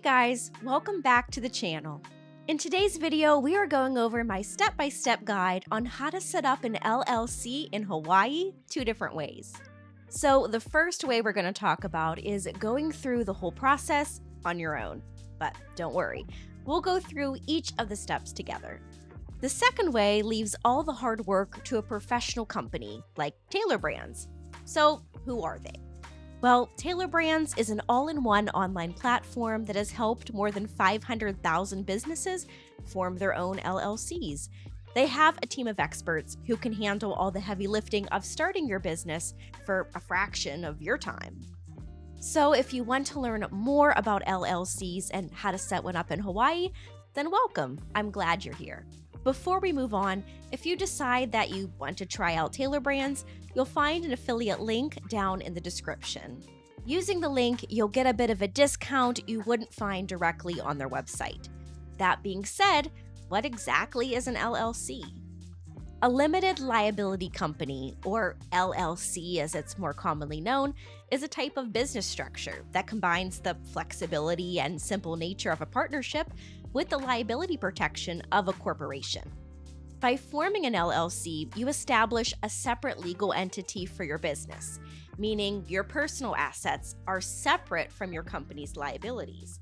guys, welcome back to the channel. In today's video, we are going over my step-by-step guide on how to set up an LLC in Hawaii 2 different ways. So the first way we're going to talk about is going through the whole process on your own. But don't worry, we'll go through each of the steps together. The second way leaves all the hard work to a professional company like Tailor Brands. So who are they? Well, Tailor Brands is an all-in-one online platform that has helped more than 500,000 businesses form their own LLCs. They have a team of experts who can handle all the heavy lifting of starting your business for a fraction of your time. So if you want to learn more about LLCs and how to set one up in Hawaii, then welcome. I'm glad you're here. Before we move on, if you decide that you want to try out Tailor Brands, you'll find an affiliate link down in the description. Using the link, you'll get a bit of a discount you wouldn't find directly on their website. That being said, what exactly is an LLC? A limited liability company, or LLC as it's more commonly known, is a type of business structure that combines the flexibility and simple nature of a partnership with the liability protection of a corporation. By forming an LLC, you establish a separate legal entity for your business, meaning your personal assets are separate from your company's liabilities.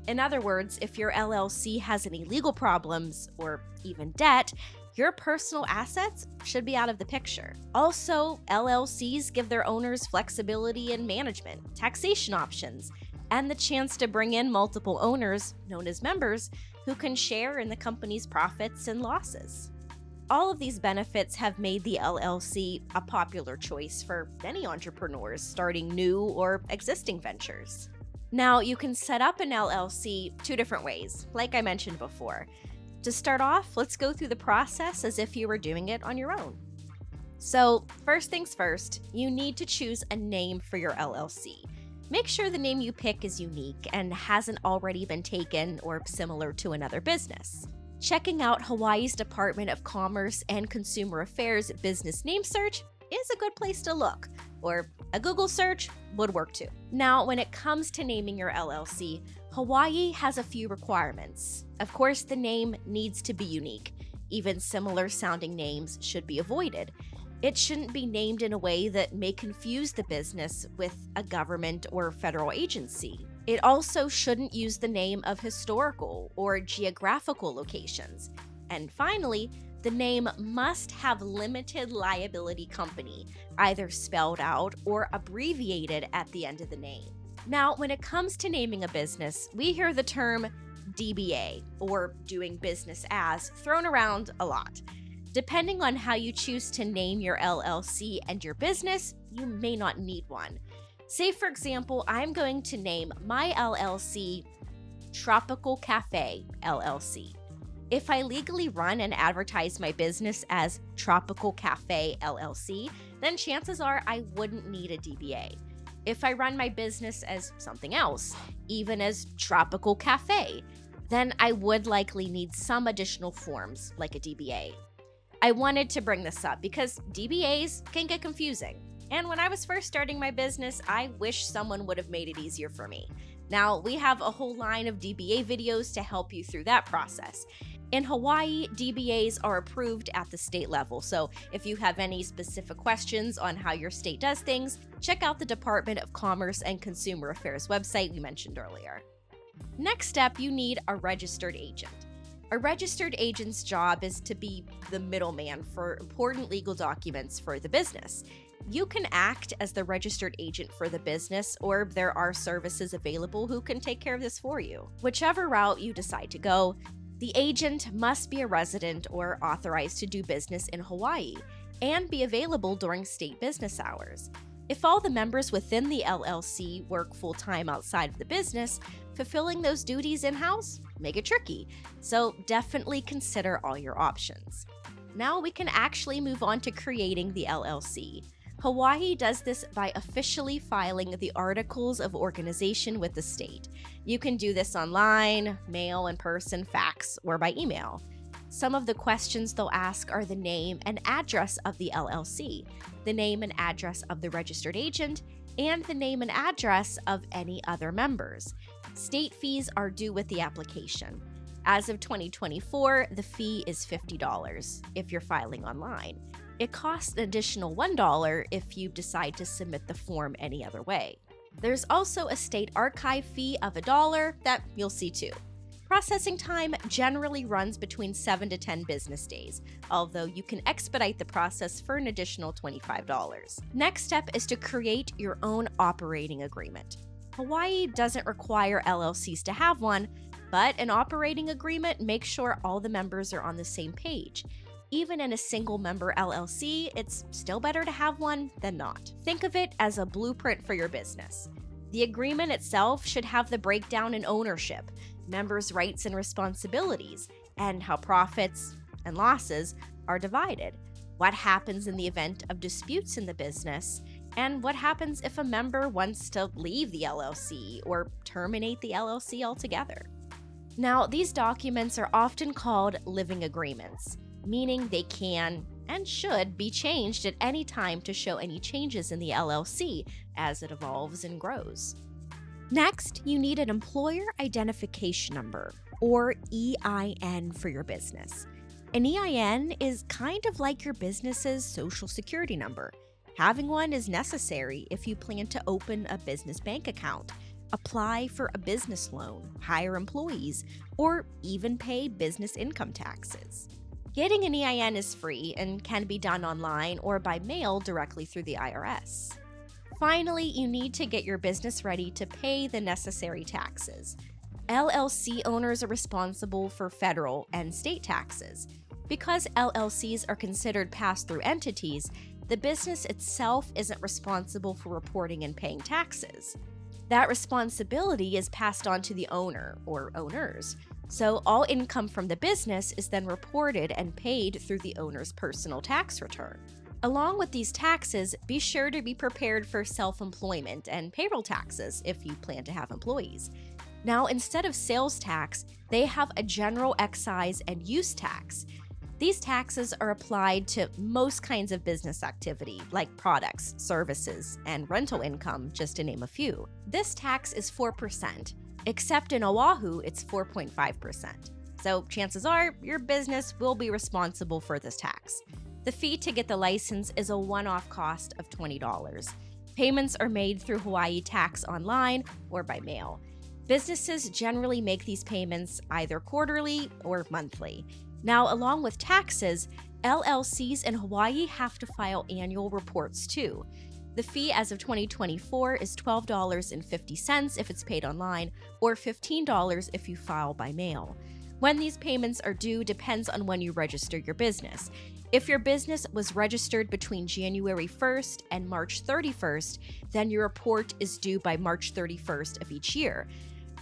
In other words, if your LLC has any legal problems or even debt, your personal assets should be out of the picture. Also, LLCs give their owners flexibility in management, taxation options, and the chance to bring in multiple owners, known as members, who can share in the company's profits and losses. All of these benefits have made the LLC a popular choice for many entrepreneurs starting new or existing ventures. Now, you can set up an LLC 2 different ways, like I mentioned before. To start off, let's go through the process as if you were doing it on your own. So, first things first, you need to choose a name for your LLC. Make sure the name you pick is unique and hasn't already been taken or similar to another business. Checking out Hawaii's Department of Commerce and Consumer Affairs business name search is a good place to look, or a Google search would work too. Now, when it comes to naming your LLC, Hawaii has a few requirements. Of course, the name needs to be unique. Even similar sounding names should be avoided. It shouldn't be named in a way that may confuse the business with a government or federal agency. It also shouldn't use the name of historical or geographical locations. And finally, the name must have limited liability company, either spelled out or abbreviated at the end of the name. Now, when it comes to naming a business, we hear the term DBA, or doing business as, thrown around a lot. Depending on how you choose to name your LLC and your business, you may not need one. Say, for example, I'm going to name my LLC Tropical Cafe LLC. If I legally run and advertise my business as Tropical Cafe LLC, then chances are I wouldn't need a DBA. If I run my business as something else, even as Tropical Cafe, then I would likely need some additional forms like a DBA. I wanted to bring this up because DBAs can get confusing. And when I was first starting my business, I wish someone would have made it easier for me. Now, we have a whole line of DBA videos to help you through that process. In Hawaii, DBAs are approved at the state level, so if you have any specific questions on how your state does things, check out the Department of Commerce and Consumer Affairs website we mentioned earlier. Next step, you need a registered agent. A registered agent's job is to be the middleman for important legal documents for the business. You can act as the registered agent for the business, or there are services available who can take care of this for you. Whichever route you decide to go, the agent must be a resident or authorized to do business in Hawaii and be available during state business hours. If all the members within the LLC work full-time outside of the business, fulfilling those duties in-house make it tricky, so definitely consider all your options. Now we can actually move on to creating the LLC. Hawaii does this by officially filing the Articles of Organization with the state. You can do this online, mail, in person, fax, or by email. Some of the questions they'll ask are the name and address of the LLC, the name and address of the registered agent, and the name and address of any other members. State fees are due with the application. As of 2024, the fee is $50 if you're filing online. It costs an additional $1 if you decide to submit the form any other way. There's also a state archive fee of $1 that you'll see too. Processing time generally runs between 7 to 10 business days, although you can expedite the process for an additional $25. Next step is to create your own operating agreement. Hawaii doesn't require LLCs to have one, but an operating agreement makes sure all the members are on the same page. Even in a single-member LLC, it's still better to have one than not. Think of it as a blueprint for your business. The agreement itself should have the breakdown in ownership, members' rights and responsibilities, and how profits and losses are divided, what happens in the event of disputes in the business, and what happens if a member wants to leave the LLC or terminate the LLC altogether. Now, these documents are often called living agreements, meaning they can and should be changed at any time to show any changes in the LLC as it evolves and grows. Next, you need an employer identification number, or EIN, for your business. An EIN is kind of like your business's social security number. Having one is necessary if you plan to open a business bank account, apply for a business loan, hire employees, or even pay business income taxes. Getting an EIN is free and can be done online or by mail directly through the IRS. Finally, you need to get your business ready to pay the necessary taxes. LLC owners are responsible for federal and state taxes. Because LLCs are considered pass-through entities, the business itself isn't responsible for reporting and paying taxes. That responsibility is passed on to the owner or owners. So all income from the business is then reported and paid through the owner's personal tax return. Along with these taxes, be sure to be prepared for self-employment and payroll taxes if you plan to have employees. Now, instead of sales tax, they have a general excise and use tax. These taxes are applied to most kinds of business activity, like products, services, and rental income, just to name a few. This tax is 4%, except in Oahu, it's 4.5%. So chances are your business will be responsible for this tax. The fee to get the license is a one-off cost of $20. Payments are made through Hawaii Tax Online or by mail. Businesses generally make these payments either quarterly or monthly. Now, along with taxes, LLCs in Hawaii have to file annual reports too. The fee as of 2024 is $12.50 if it's paid online, or $15 if you file by mail. When these payments are due depends on when you register your business. If your business was registered between January 1st and March 31st, then your report is due by March 31st of each year.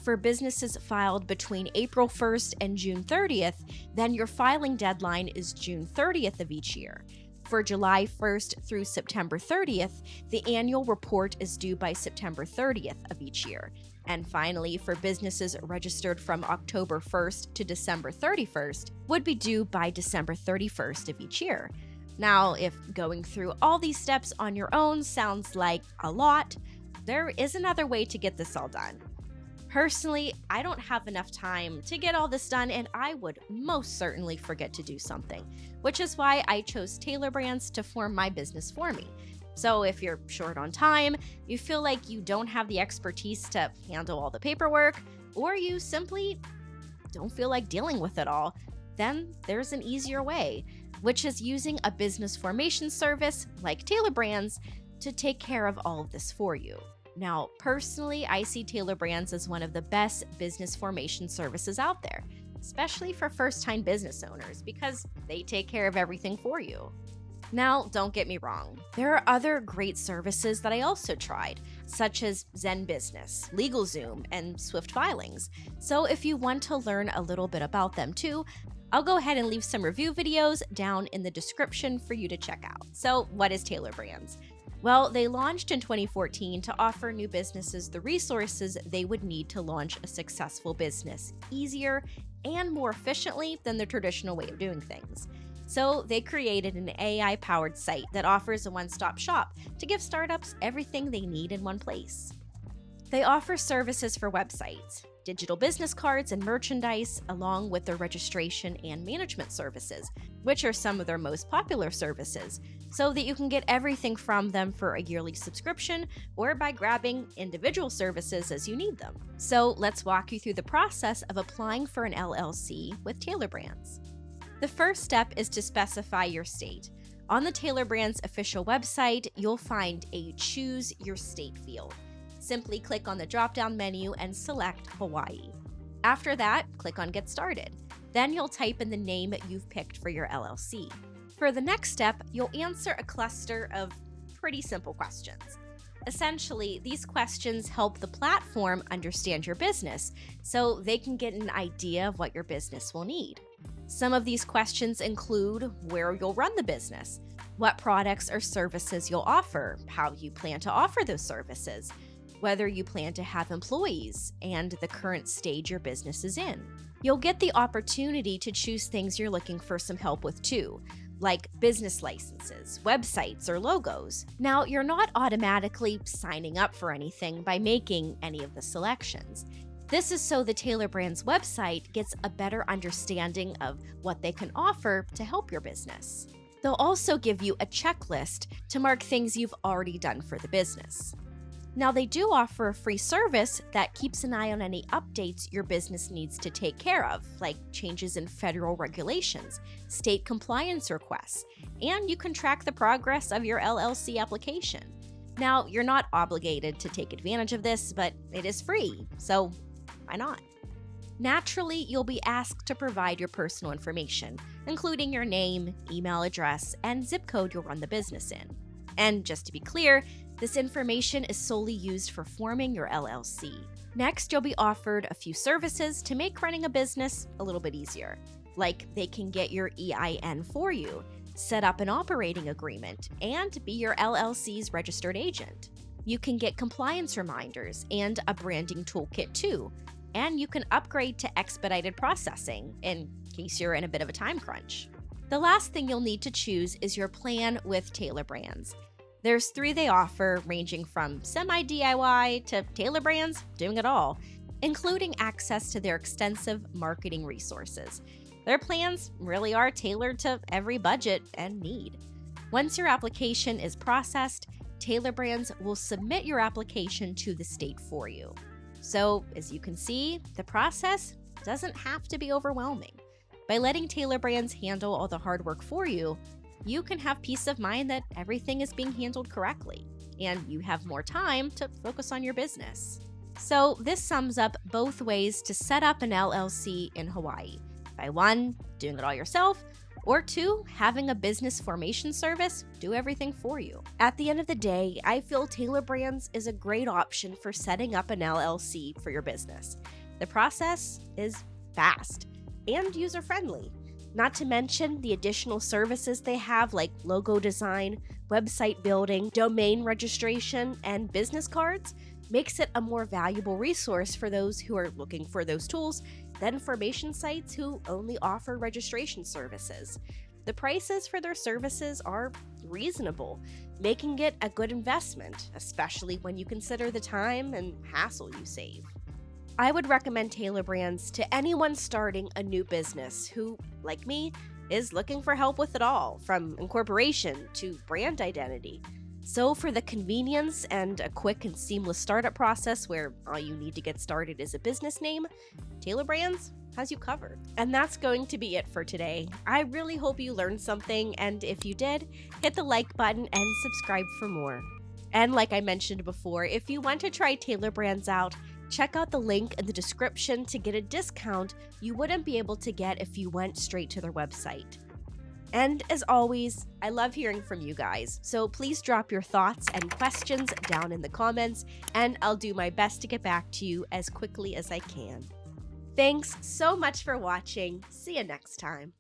For businesses filed between April 1st and June 30th, then your filing deadline is June 30th of each year. For July 1st through September 30th, the annual report is due by September 30th of each year. And finally, for businesses registered from October 1st to December 31st, would be due by December 31st of each year. Now, if going through all these steps on your own sounds like a lot, there is another way to get this all done. Personally, I don't have enough time to get all this done, and I would most certainly forget to do something, which is why I chose Tailor Brands to form my business for me. So if you're short on time, you feel like you don't have the expertise to handle all the paperwork, or you simply don't feel like dealing with it all, then there's an easier way, which is using a business formation service like Tailor Brands to take care of all of this for you. Now, personally, I see Tailor Brands as one of the best business formation services out there, especially for first-time business owners, because they take care of everything for you. Now, don't get me wrong. There are other great services that I also tried, such as Zen Business, LegalZoom, and Swift Filings. So if you want to learn a little bit about them too, I'll go ahead and leave some review videos down in the description for you to check out. So what is Tailor Brands? Well, they launched in 2014 to offer new businesses the resources they would need to launch a successful business easier and more efficiently than the traditional way of doing things. So they created an AI-powered site that offers a one-stop shop to give startups everything they need in one place. They offer services for websites, digital business cards and merchandise, along with their registration and management services, which are some of their most popular services, so that you can get everything from them for a yearly subscription or by grabbing individual services as you need them. So let's walk you through the process of applying for an LLC with Tailor Brands. The first step is to specify your state. On the Tailor Brands official website, you'll find a Choose Your State field. Simply click on the drop-down menu and select Hawaii. After that, click on Get Started. Then you'll type in the name you've picked for your LLC. For the next step, you'll answer a cluster of pretty simple questions. Essentially, these questions help the platform understand your business, so they can get an idea of what your business will need. Some of these questions include where you'll run the business, what products or services you'll offer, how you plan to offer those services, whether you plan to have employees, and the current stage your business is in. You'll get the opportunity to choose things you're looking for some help with too, like business licenses, websites, or logos. Now, you're not automatically signing up for anything by making any of the selections. This is so the Tailor Brands website gets a better understanding of what they can offer to help your business. They'll also give you a checklist to mark things you've already done for the business. Now, they do offer a free service that keeps an eye on any updates your business needs to take care of, like changes in federal regulations, state compliance requests, and you can track the progress of your LLC application. Now, you're not obligated to take advantage of this, but it is free, so why not? Naturally, you'll be asked to provide your personal information, including your name, email address, and zip code you'll run the business in. And just to be clear, this information is solely used for forming your LLC. Next, you'll be offered a few services to make running a business a little bit easier. Like they can get your EIN for you, set up an operating agreement, and be your LLC's registered agent. You can get compliance reminders and a branding toolkit too. And you can upgrade to expedited processing in case you're in a bit of a time crunch. The last thing you'll need to choose is your plan with Tailor Brands. There's 3 they offer, ranging from semi-DIY to Tailor Brands, doing it all, including access to their extensive marketing resources. Their plans really are tailored to every budget and need. Once your application is processed, Tailor Brands will submit your application to the state for you. So, as you can see, the process doesn't have to be overwhelming. By letting Tailor Brands handle all the hard work for you, you can have peace of mind that everything is being handled correctly, and you have more time to focus on your business. So this sums up both ways to set up an LLC in Hawaii. By 1, doing it all yourself, or 2, having a business formation service do everything for you. At the end of the day, I feel Tailor Brands is a great option for setting up an LLC for your business. The process is fast and user-friendly. Not to mention the additional services they have like logo design, website building, domain registration, and business cards makes it a more valuable resource for those who are looking for those tools than formation sites who only offer registration services. The prices for their services are reasonable, making it a good investment, especially when you consider the time and hassle you save. I would recommend Tailor Brands to anyone starting a new business who, like me, is looking for help with it all, from incorporation to brand identity. So for the convenience and a quick and seamless startup process where all you need to get started is a business name, Tailor Brands has you covered. And that's going to be it for today. I really hope you learned something, and if you did, hit the like button and subscribe for more. And like I mentioned before, if you want to try Tailor Brands out, check out the link in the description to get a discount you wouldn't be able to get if you went straight to their website. And as always, I love hearing from you guys, so please drop your thoughts and questions down in the comments, and I'll do my best to get back to you as quickly as I can. Thanks so much for watching. See you next time.